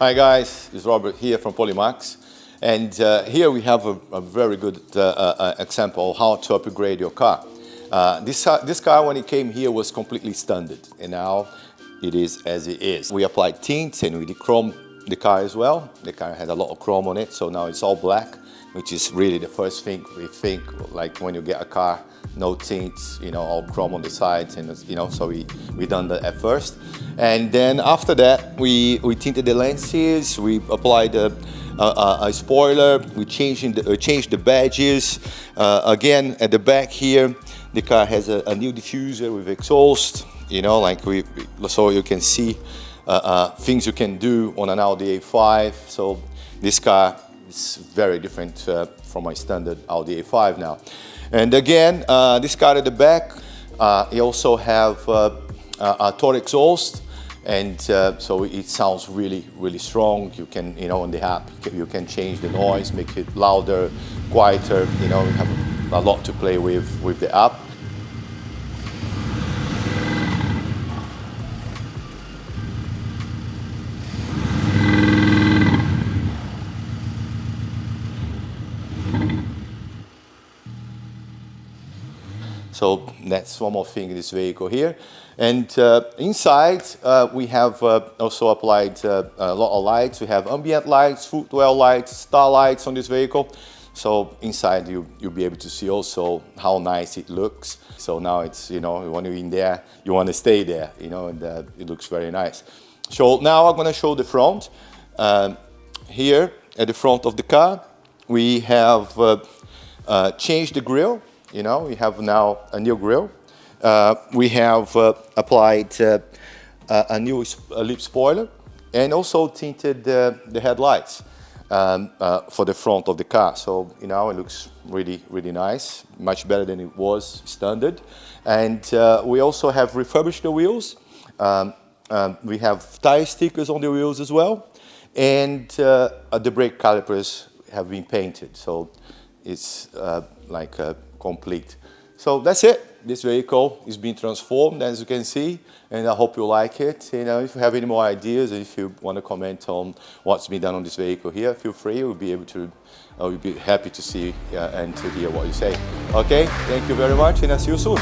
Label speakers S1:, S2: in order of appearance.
S1: Hi guys, it's Robert here from Polimax, and here we have a very good example of how to upgrade your car. This car when it came here was completely standard, and now it is as it is. We applied tint and we Dechrome the car as well. The car had a lot of chrome on it, so now it's all black, which is really the first thing we think, like when you get a car, no tints, you know, all chrome on the sides, and you know, so we done that at first. And then after that, we tinted the lenses, we applied a spoiler, we changed the badges. Again, at the back here, the car has a new diffuser with exhaust, you know, like so you can see things you can do on an Audi A5. So this car is very different from my standard Audi A5 now. And again, this car at the back, you also have a Tyer exhaust, and so it sounds really, really strong. You can, you know, on the app, you can change the noise, make it louder, quieter. You know, you have a lot to play with the app. So that's one more thing in this vehicle here. And inside we have also applied a lot of lights. We have ambient lights, footwell lights, star lights on this vehicle. So inside you'll be able to see also how nice it looks. So now it's, you know, when you're in there, you want to stay there, you know, and it looks very nice. So now I'm going to show the front. Here at the front of the car, we have changed the grille. You know, we have now a new grille. We have applied a new lip spoiler and also tinted the headlights for the front of the car. So, you know, it looks really, really nice, much better than it was standard. And we also have refurbished the wheels. We have tire stickers on the wheels as well. And the brake calipers have been painted. So it's like complete. So that's it. This vehicle is being transformed, as you can see, and I hope you like it. You know, if you have any more ideas, if you want to comment on what's been done on this vehicle here, feel free. We'll be happy to see and to hear what you say. Okay, thank you very much, and I'll see you soon.